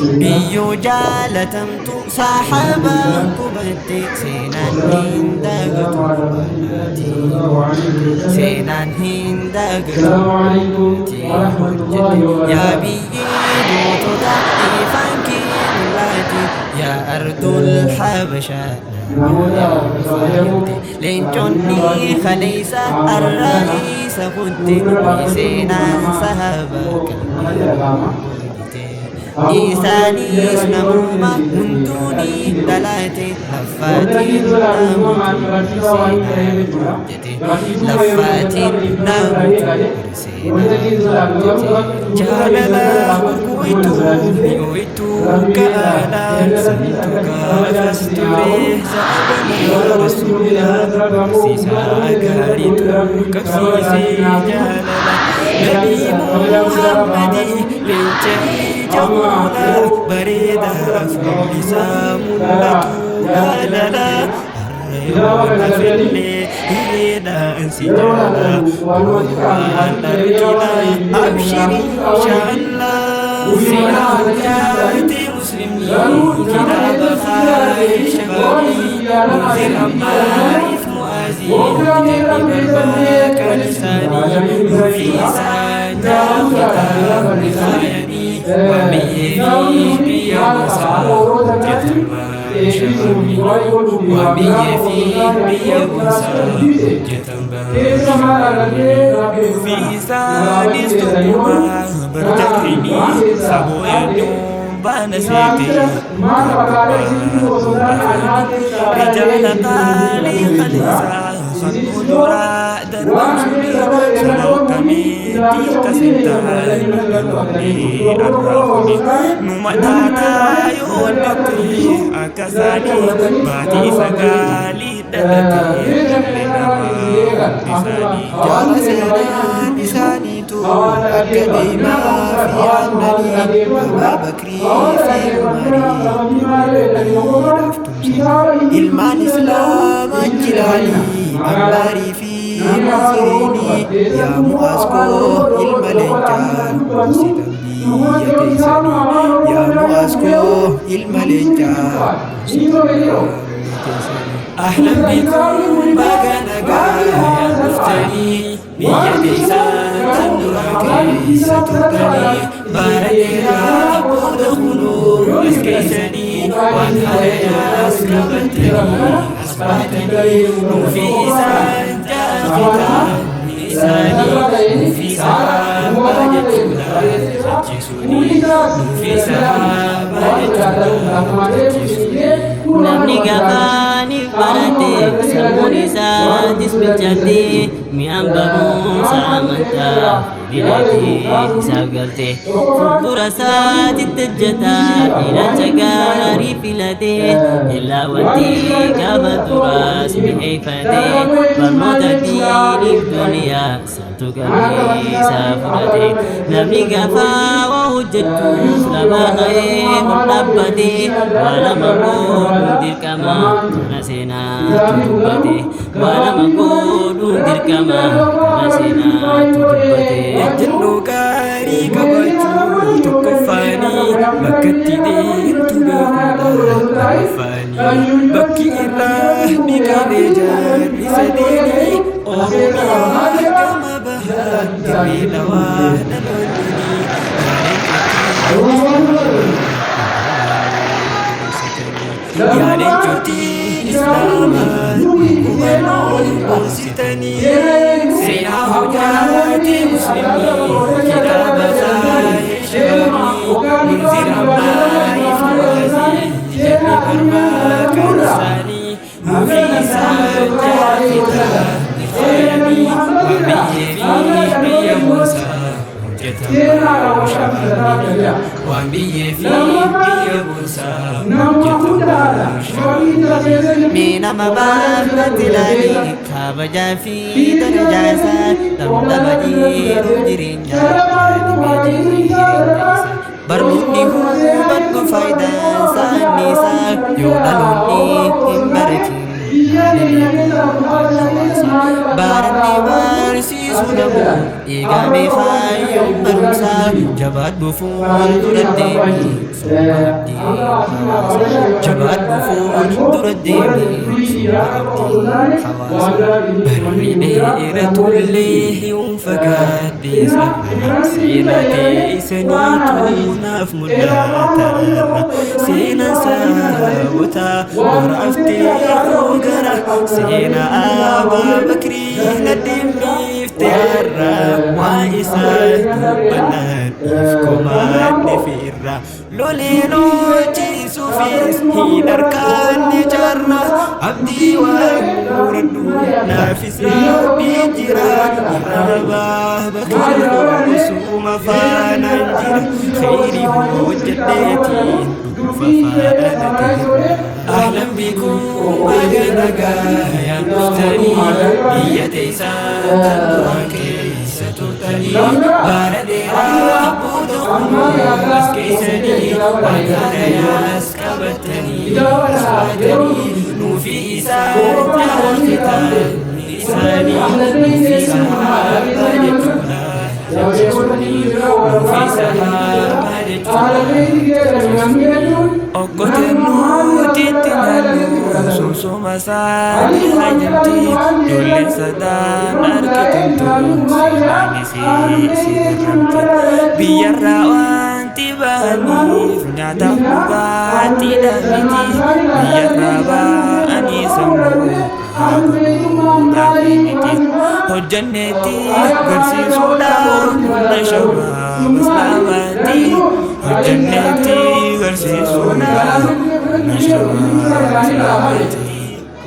بيو جالتمت صاحبا قبتي سينان هندقت سينان هندقت يا بيي دوتو ضعيفانكي ملاتي يا أرض الحبشة لنجوني خليسة الرئيس خدي سينان صحبك إيساني اسمهما هندوني دلاتي لفاتي لفاتي نامت جاللا وكويتو يويتو كانا سنتك فاستريه زعبنا رسولا سيسا أكاريتو كفيسي جاللا نبي محمدي لنجهي جمولا بريدة أفضل سامولة هللا الريون في الليل هيدا انسجالا وأن الرجلا أبشري إن شاء الله سيارات مسلمين كتاب خير شبابي منذر عما إثم أزيد جنب الباك لساني في ساجا ختام لخياني وبيه بيا مساجد شبابي وبيه بيا مساجد في ساني استقما برجعني سبوينو بانسيتي رجال قالي خليسا خنودورا دربانشولي سلو كميتي كسنتان نمني أرافني نمتاتا يودكي أكساني باتي سقالي دلتي لساني جالسنا لساني تو أكديما في عنني أبا بكري في عمري إلمان إسلام أنجلالي أمباري في نصيريني يا مؤسكو الملنجان سيدني يتيساني يا مؤسكو الملنجان أهلا بكم بغنغا يا مفتري بيدي ساتنركي ستبني باريرا ودخلوا اسكيسني وانحريا اسكبتني أصبحتني في سانجا ختام لساني في سحاب يتولى تجسوني في سحاب يتولى تجسوني namni gafani barate samuni sadis bichate mi'an barumsa amantaa dilate sagalte fuuldura isaatti tajjata ilaalcha gaarii filate illaa wanti gaafa duraas mi'eeffate barnoota diiniif duniyaa santu qabeessa fudhate namni gaafa waa hojjechuuf lama ka'ee mul'abbate waa lama dirqama kana seenaatu dubbate waa lama godhuun dirqama kana seenaatu dubbate ejjennoo gaarii qabachuu tokkoffaanii bakkatti deemtu beekuudha lamaffaanii bakki irraa dhiqamee jaarri sadeeni oromiyaa gama bahaa dirree dhawaa dhaloonni يا لجوتي إسلاما وبنون أنستني سينا حجاتي مسلمين كتاب زاهي شبابي منذر عماي فوازي جبني برماك لساني وفي سجاتك لخيرني وبيه فيه بي موسى جتم shabaabina waan biyyee fi biyya buusaa hojjetu miinama baarratti ilaalii kabajaa fi darajaa isaa dhamdhama jiru jireenyaa barnoonni hubadhu faayidaa isaa yoo dhaloonni hin baratin baranni barsiisuu dhabu eegamee kaayyoon barumsaa jabaadhu fuuldura deemi jabaadhu fuuldura deemi barri dheeratullee hin fagaaddeessa seenaa teessaniitu naaf mul'ata seenaa saawwataa moraaftee gara seenaa Abaa Bakrii naddeemmiftee har'a waa isaa dubbannaan if komaadde firra loleen hojjechuufis hin harkaanne jarra abdii waan muradhu naafisee jira Abaa Bakrii osuma faanaan jira khayrii hojjedheetiin dhufa faadhanateera أهلا بكم وجنقا يا مفتري بيتي ساتن كيسة تلي باردي رابودكم أسكيسني وكان يسكبتني أسكتني نوفي إسان الختان لساني نوفي سحابة جتنا نوفي سحابة جتنا Okotenuti tinalu susuma sani hajamti dole sadan arkituntu sinangisi siramti biyarra wanti bani nyata bugati damiti biyarra bani samu Dalimiti hojjanneti garsiisuudhaaf nashawaa maslaamati hojjanneti garsiisuudhaaf nashawaa maslaamati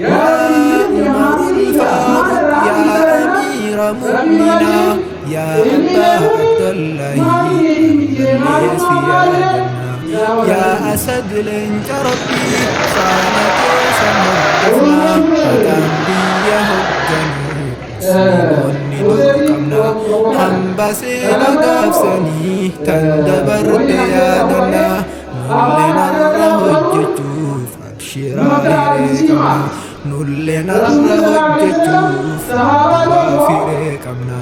yaa imaamul faaruq yaa amiira mu'mina yaa abbaa abdallahi balleessi yaadanna yaa asad leenca rabbii saanatee samurrafna hagaan biyya hogganu simoonni durqabna hambaseena gaafsanii tan dabarte yaadanna nullee narra hojjechuuf abshiraa hiree qabna nullee narra hojjechuuf abaa firee qabna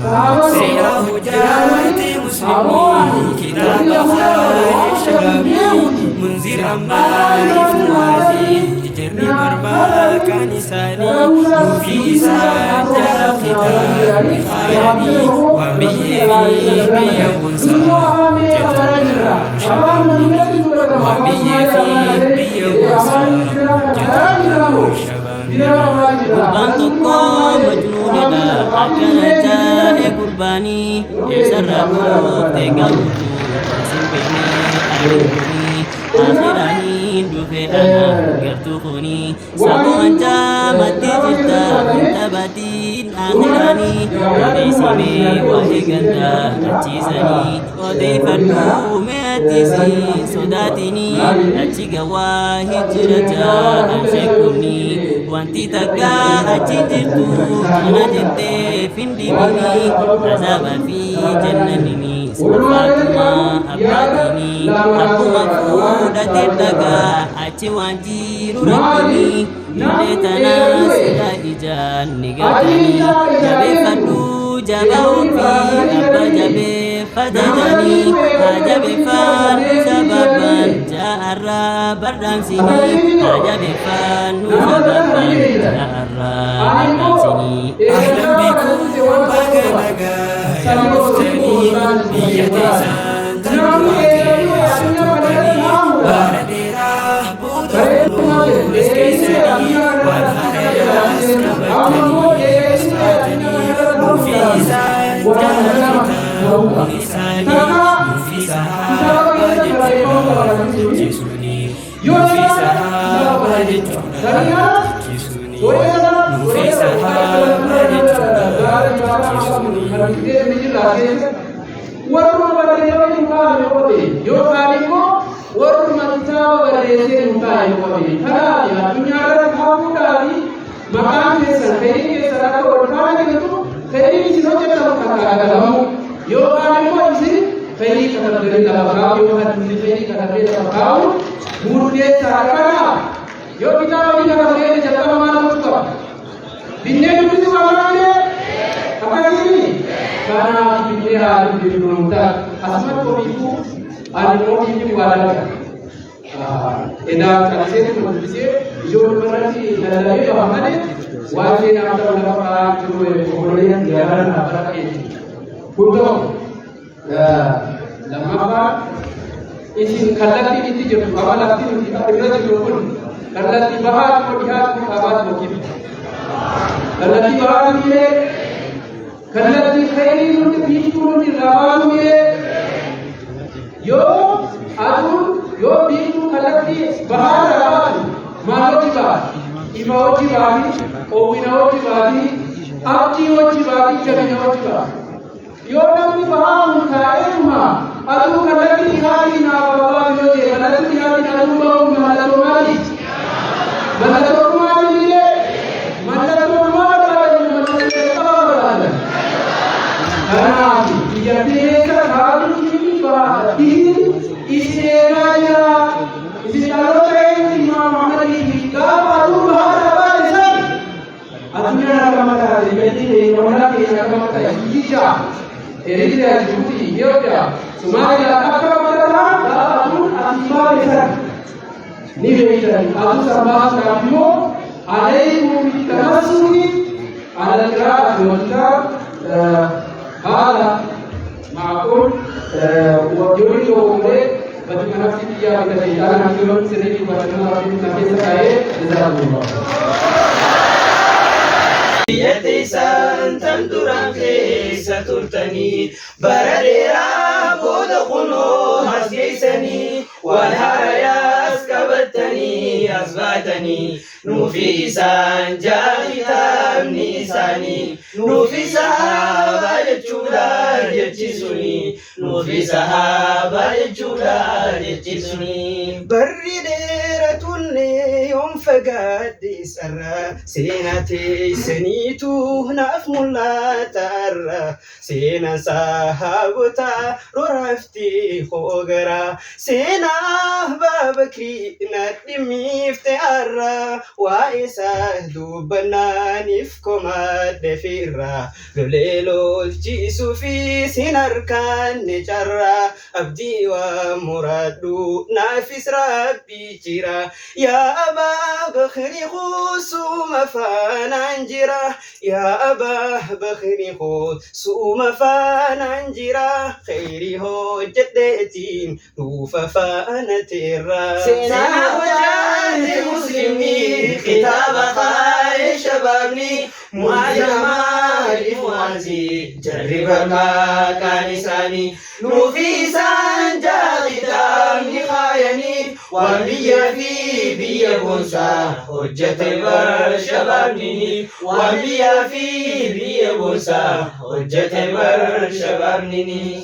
seera hojjaate muslimii kitaaba faayee shababii munzir ammaa fuwaazii jirni barbaa kan isaanii nuufi isaan jala kitaabni faayanii waan biyyee fi biyya bunsaa hojjetan shababii waan biyyee fi biyya bunsaa hojjetan shababii gurbaan tokko majnuunidha akkana taa'e gurbaanii eessarraa gooftee gahuutu sin beeknee adeemanii akhiranii dhufe ana gartuu kuni samuun jaamatti jirta taphatiin akhiranii odeessimee waa'ee gandaa achiisanii odeeffadhu meettisi sodaatinii achi gawaa hijjirata ansheekunni wanti takka achi jirtu kana jettee findibini azaabaa fi jannanini Faatuma abbaatini akkuma fuudhatee dhagaa achi waan jiru rakkini illee tanaa sila ijaan ni galtanii jabeeffadhu jabaa ofii abba jabeeffata jedhanii haa jabeeffannu sababaan jaarraa bardaamsinii haa jabeeffannu sababaan jaarraa bardaamsinii. Ahlan bikum baga nagaa yaa muftanii biyya teessan tanduraa keessa turtanii bara dheeraa booda keessanii waan haaraas qabatanii eessaatanii nuufi isaan jaalatan isaanii nuufi sahaabaa jechuudha jechuuni nuufi sahaabaa jechuudha jechuuni nuufi sahaabaa jechuudha jechuuni. ورما بريء مقام قوتي يوكاليكو ورما كتاب بريء مقام قوتي هذا يا دنيا ركابو داري مقام كسر خيري كسر أكو وركابي كتو خيري كسر جتام كتاعلامو يوكاليكو إنسي خيري كتبري كتاباو يوكالي خيري كتبري كتاباو موركي ساركنا يو كتاب كتبري جتام مالو كتاب بيني بيجي مالو apa ini? Karena kita harus diminta asmat komiku ada komiku walaupun edah kasih itu berbisa jauh berarti dalam itu apa ni? Wajib nak berapa jauh kemudian jalan apa ini? Untuk lama apa? Isi kalati itu jauh apa lagi kita berada jauh pun kalati bahar melihat kabar mungkin kalati bahar ini kalati khairi nunti bichu nunti rawan mire yo adun yo bichu kalati bahar rawan malo jiba imao jibadi owinao jibadi abji o jibadi jabinao jiba yo namni bahar unkaema adu kalati hari na baba yo je kalati hari na adu bau malato mali malato mali mire malato karena dia mereka harus dibahagi istilahnya istilahnya Imam Ahmad ini baru bahasa adunya agama tadi jadi orang yang agama tadi hijau jadi dia cuti dia semuanya agama tadi baru asma besar ni beda aku sama kamu alaikum bitamassuki ala qira'at wal kitab هذا معقول وجريد ومريد بدي نفسي فيها بكثير أنا أقول سريري وأنا ربي نفسي سعيد جزاكم الله يدي سنتم دران خيسة ترتني برديرا بود خنو هسكيسني والهريا اسكبتني أثبتني نوفي سان جاهتا نيساني نوفي سحابة جودا يجسني نوفي سحابة جودا يجسني برديرة يوم فقد سرى سينتي سنيتو نفم لا ترى سينا صاحبتا رفتي خوغرا سينا بابكري ندمي فتعرى وإسا دوبنا نفكم الدفيرا لوليلو الجيسو في سنركان نجرى أبدي ومرادو نافس ربي جرا يا أبا بخري خصوم فانانجرا يا أبا بخري خصوم فانانجرا خيري هو جدتين روف فانترا سينا وجاد مسلمي خطاب خاي شبابني مهاجما لفوانزي جرب ما كان لساني نوفيسا جاغدا نخايني وانبيا في بيا بونسا حجة البر شبابني وانبيا في بيا بونسا حجة البر شبابني